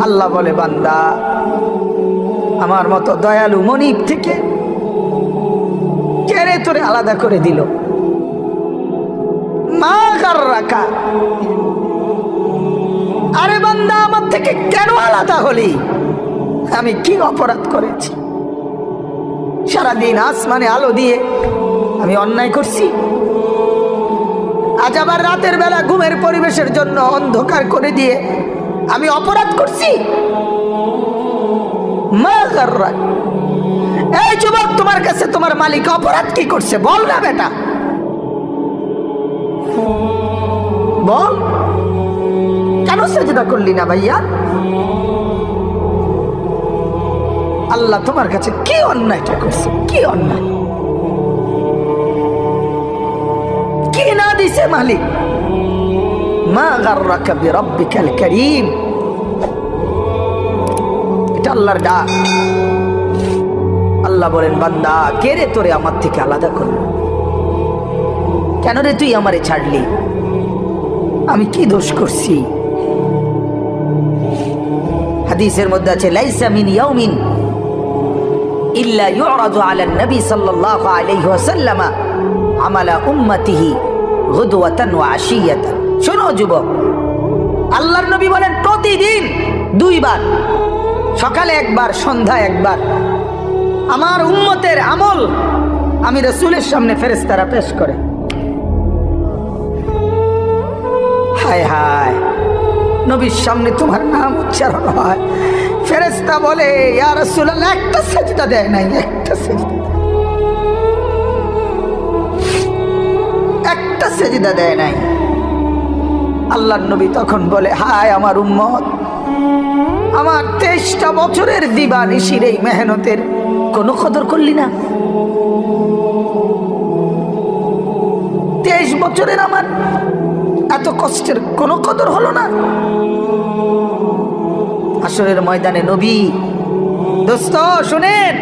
আল্লাহ বলে, বান্দা আমার মতো দয়ালু মনিব থেকে কেড়ে তোরে আলাদা করে দিল। মা গাররাকা, আরে বান্দা আমার থেকে কেন আলাদা হলি? আমি কি অপরাধ করেছি? সারাদিন আসমানে আলো দিয়ে আমি অন্যায় করছি? আজ আবার রাতের বেলা ঘুমের পরিবেশের জন্য অন্ধকার করে দিয়ে আমি অপরাধ করছি? মা গাররাক, এই যুবক, তোমার কাছে তোমার মালিক অপরাধ কি করছে বল না বেটা, বল। কেন সেজদা করলি না ভাইয়া? আল্লাহ তোমার কাছে কি অন্যায়টা করছে? কি অন্যায়, কি না দিছে মালিক? মা গাররাকা বিরাব্বিকাল কারীম, এটা আল্লাহর ডাক। আল্লাহ বলেন, বান্দা কে রে তোরে আমার থেকে আলাদা করলো? কেন রে তুই আমারে ছাড়লি? আমি কি দোষ করছি? হাদিসের মধ্যে আছে, লাইসা মিন ইয়াউমিন ইল্লা ইউরাদু আলান নবী সাল্লাল্লাহু আলাইহি ওয়াসাল্লাম আমালা উম্মতিহি গুদওয়াতান ওয়া আশিয়াতান। শোনো যুবক, আল্লাহর নবী বলেন প্রতিদিন দুইবার, সকালে একবার, সন্ধ্যায় একবার, আমার উম্মতের আমল আমি রাসূলের সামনে ফেরেশতারা পেশ করে। হায় হায়, নবীর সামনে তোমার নাম উচ্চারণ হয়, ফেরেশতা বলে, ইয়া রাসূলুল্লাহ, একটা সিজদা দেয় নাই, একটা সিজদা, একটা সিজদা দেয় নাই। আল্লাহর নবী তখন বলে, হায় আমার উম্মত, আমার 23টা বছরের দিবানিশির এই মেহনতের কোনো কদর করলি না? 23 বছরের আমার এত কষ্টের কোনো কদর হলো না? হাসরের ময়দানে নবী, দোস্ত শুনেন,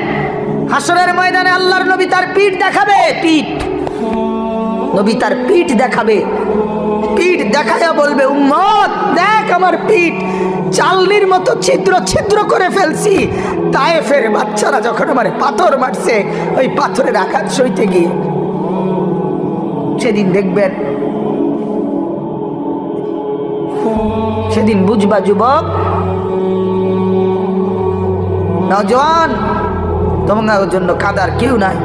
হাসরের ময়দানে আল্লাহর নবী তার পিঠ দেখাবে, পিঠ, নবী তার পিঠ দেখাবে, পিঠ দেখায়া বলবে, উম্মত দেখ আমার পিঠ, চালনির মতো ছিদ্র ছিদ্র করে ফেলছি। তায়েফের বাচ্চারা যখন আমার পাথর মারছে, ওই পাথরের আঘাত সইতে গিয়ে। সেদিন দেখবেন, সেদিন বুঝবা যুবক, নওজোয়ান, তোমাদের জন্য কাদার কেউ নাই,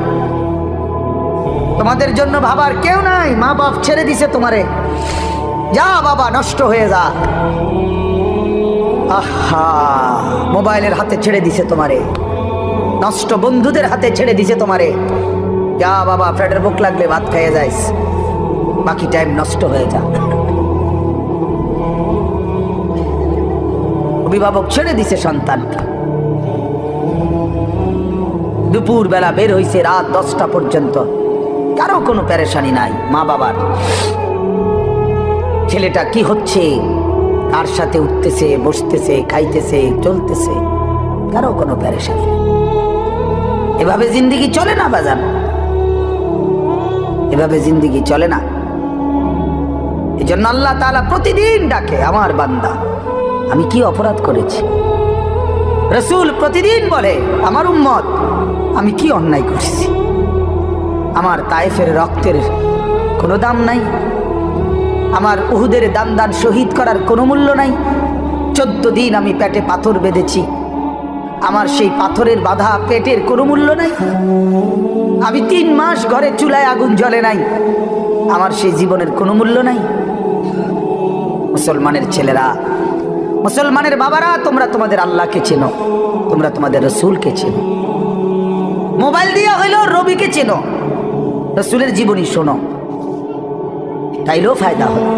তোমাদের জন্য ভাবার কেউ নাই। মা বাপ ছেড়ে দিছে তোমারে, যা বাবা নষ্ট হয়ে যা। আহা, মোবাইলের হাতে ছেড়ে দিছে তোমারে, নষ্ট বন্ধুদের হাতে ছেড়ে দিছে তোমারে, যা বাবা পেটের ভুক লাগলে ভাত খেয়ে যাইস, বাকি টাইম নষ্ট হয়ে যা। অভিভাবক ছেড়ে দিছে সন্তানকে, দুপুর বেলা বের হইছে রাত 10টা পর্যন্ত, কারো কোনো পেরেশানি নাই মা বাবার। ছেলেটা কি হচ্ছে, কার সাথে উঠতেছে, বসতেছে, খাইতেছে, চলতেছে, কারো কোনো পেরেশানি নেই। এভাবে জিন্দেগি চলে না বাজান, এভাবে জিন্দেগি চলে না। এই জন্য আল্লাহ তাআলা প্রতিদিন ডাকে, আমার বান্দা আমি কি অপরাধ করেছি? রাসূল প্রতিদিন বলে, আমার উম্মত আমি কি অন্যায় করেছি? আমার তায়েফের রক্তের কোনো দাম নাই, আমার উহুদের দান শহীদ করার কোনো মূল্য নাই। 14 দিন আমি পেটে পাথর বেঁধেছি, আমার সেই পাথরের বাধা পেটের কোনো মূল্য নাই। আমি 3 মাস ঘরে চুলায় আগুন জ্বলে নাই, আমার সেই জীবনের কোনো মূল্য নাই। মুসলমানের ছেলেরা, মুসলমানের বাবারা, তোমরা তোমাদের আল্লাহকে চেনো, তোমরা তোমাদের রাসূলকে চেনো। মোবাইল দিয়া হইলো রবিকে চেনো, রাসূলের জীবনী শোনো, তাইলেও ফায়দা হবে।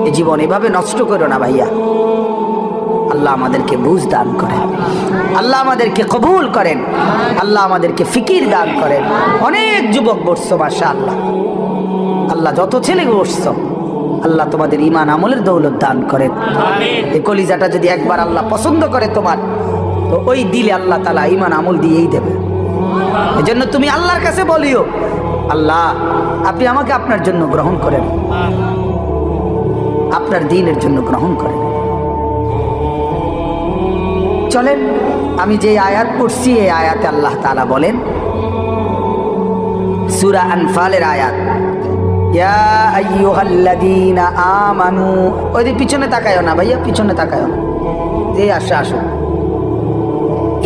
এই জীবন এভাবে নষ্ট করো না ভাইয়া। আল্লাহ আমাদেরকে বুঝ দান করেন, আল্লাহ আমাদেরকে কবুল করেন, আল্লাহ আমাদেরকে ফিকির দান করেন। অনেক যুবক বসছো মাশাআল্লাহ, আল্লাহ যত ছেলে বসছো, আল্লাহ তোমাদের ঈমান আমলের দৌলত দান করেন। এই কলিজাটা যদি একবার আল্লাহ পছন্দ করে তোমার, তো ওই দিলে আল্লাহ তাআলা ঈমান আমল দিয়েই দেবে। এজন্য তুমি আল্লাহর কাছে বলিও, আল্লাহ আপনি আমাকে আপনার জন্য গ্রহণ করেন, আপনার দ্বীনের জন্য গ্রহণ করেন। চলেন আমি যে আয়াত পড়ছি এই আয়াতে আল্লাহ তাআলা বলেন, সূরা আনফালের আয়াত, ইয়া আইয়ুহাল্লাযীনা আমানু। ওই যে পিছনে তাকায়ও না ভাইয়া, পিছনে তাকায়ও না, যে আসো আসো।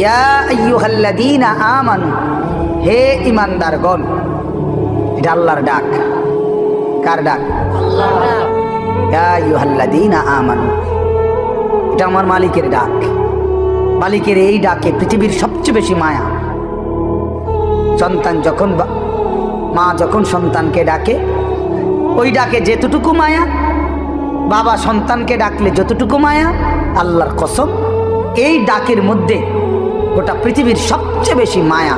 ইয়া আইয়ুহাল্লাযীনা আমানু, হে ঈমানদারগণ। এটা আল্লাহর ডাক। কার ডাক? আল্লাহ। ইয়া আইয়ুহাল্লাযীনা আমানু, এটা আমার মালিকের ডাক। মালিকের এই ডাকে পৃথিবীর সবচেয়ে বেশি মায়া। সন্তান যখন, মা যখন সন্তানকে ডাকে, ওই ডাকে যেতটুকু মায়া, বাবা সন্তানকে ডাকলে যতটুকু মায়া, আল্লাহর কসম এই ডাকের মধ্যে গোটা পৃথিবীর সবচেয়ে বেশি মায়া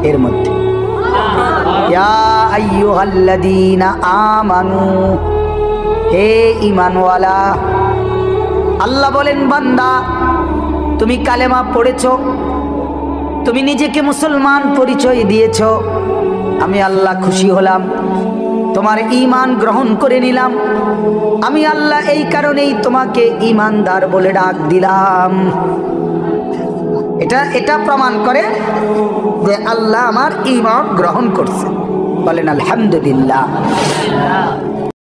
এর মধ্যে। ইয়া আইয়ুহাল্লাযীনা আমানু, হে ঈমানওয়ালা। আল্লাহ বলেন, বান্দা তুমি কালেমা পড়েছো, তুমি নিজেকে মুসলমান পরিচয় দিয়েছ, আমি আল্লাহ খুশি হলাম, তোমার ঈমান গ্রহণ করে নিলাম। আমি আল্লাহ এই কারণেই তোমাকে ঈমানদার বলে ডাক দিলাম। এটা প্রমাণ করে যে আল্লাহ আমার ঈমান গ্রহণ করছে। বলেন আলহামদুলিল্লাহ।